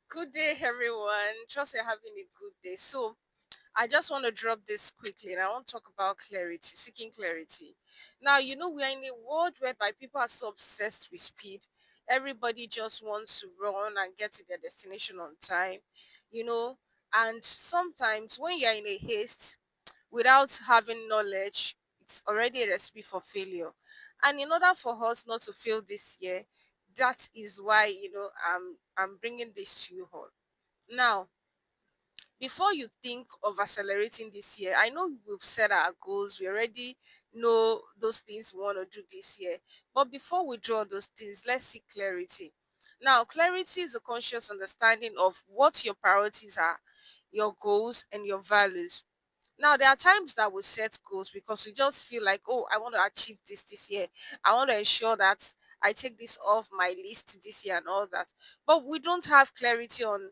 Good day, everyone. Trust you're having a good day. I just want to drop this quickly and I want to talk about clarity, seeking clarity. Now, we are in a world whereby people are so obsessed with speed. Everybody just wants to run and get to their destination on time, you know. And sometimes when you're in a haste without having knowledge, it's already a recipe for failure. And in order for us not to fail this year, that is why I'm bringing this to you all. Now, before you think of accelerating this year, I know we've set our goals. We already know those things we want to do this year. But before we draw those things, let's seek clarity. Now, clarity is a conscious understanding of what your priorities are, your goals, and your values. Now, there are times that we set goals because we just feel like, oh, I want to achieve this year. I want to ensure that I take this off my list this year and all that. But we don't have clarity on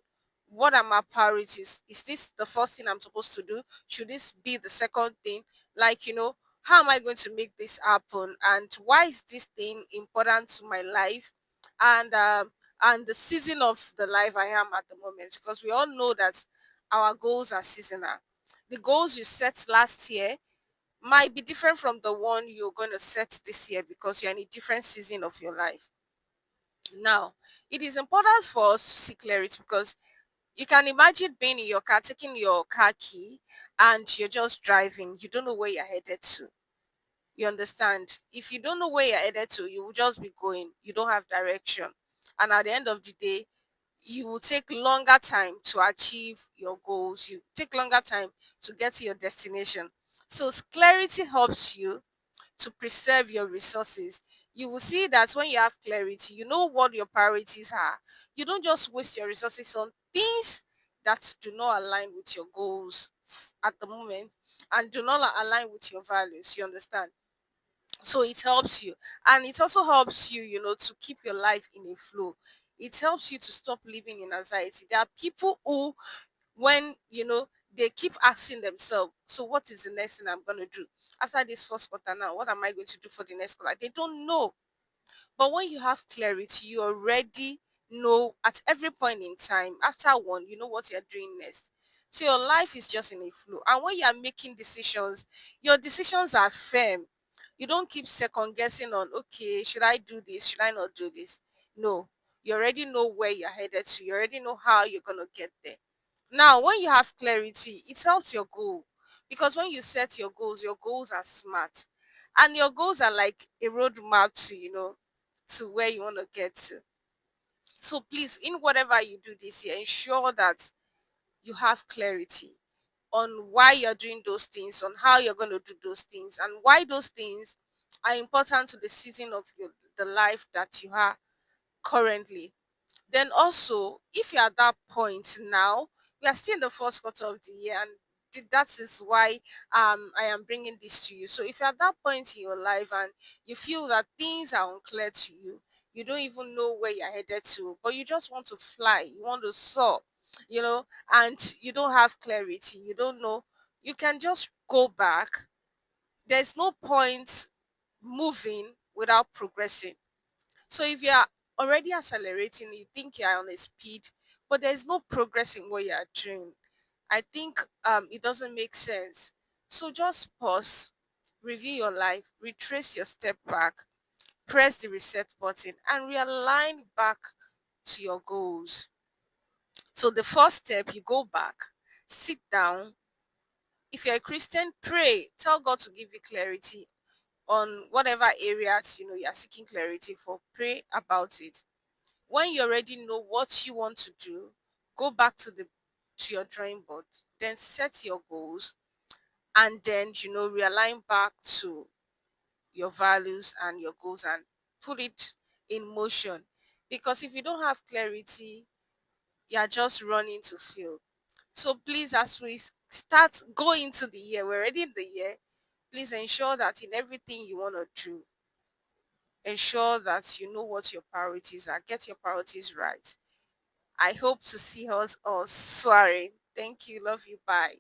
what are my priorities. Is this the first thing I'm supposed to do? Should this be the second thing? Like, how am I going to make this happen? And why is this thing important to my life? And the season of the life I am at the moment, because we all know that our goals are seasonal. The goals you set last year might be different from the one you're going to set this year because you're in a different season of your life. Now, it is important for us to see clarity because you can imagine being in your car, taking your car key, and you're just driving. You don't know where you're headed to. You understand? If you don't know where you're headed to, you will just be going. You don't have direction. And at the end of the day, you will take longer time to achieve your goals. You take longer time to get to your destination. So clarity helps you to preserve your resources. You will see that when you have clarity, you know what your priorities are. You don't just waste your resources on things that do not align with your goals at the moment and do not align with your values. You understand? So it helps you, and it also helps you, to keep your life in a flow. It helps you to stop living in anxiety. There are people who, when they keep asking themselves, so what is the next thing I'm going to do after this first quarter? Now what am I going to do for the next quarter? They don't know. But when you have clarity, you already know at every point in time. After one, you know what you're doing next. So your life is just in a flow. And when you are making decisions, your decisions are firm. You don't keep second guessing on, okay, should I do this? Should I not do this? No. You already know where you're headed to. You already know how you're going to get there. Now, when you have clarity, it helps your goal. Because when you set your goals are smart. And your goals are like a roadmap to, to where you want to get to. So please, in whatever you do this year, ensure that you have clarity on why you're doing those things, on how you're going to do those things, and why those things are important to the season of the life that you are currently. Then also, if you're at that point now, we are still in the first quarter of the year, and that is why I am bringing this to you. So if you're at that point in your life and you feel that things are unclear to you, you don't even know where you're headed to, but you just want to fly, you want to soar, and you don't have clarity, you don't know, you can just go back. There's no point moving without progressing. So if you are already accelerating, you think you are on a speed, but there's no progress in what you are doing. I think it doesn't make sense. So just pause, review your life, retrace your step back, press the reset button, and realign back to your goals. So the first step, you go back, sit down. If you're a Christian, pray. Tell God to give you clarity on whatever areas you're seeking clarity for. Pray about it. When you already know what you want to do, go back to your drawing board, then set your goals, and then realign back to your values and your goals and put it in motion. Because if you don't have clarity, you're just running to fail. So please, as we start going into the year, we're already in the year, please ensure that in everything you want to do, ensure that you know what your priorities are. Get your priorities right. I hope to see us all soaring. Thank you. Love you. Bye.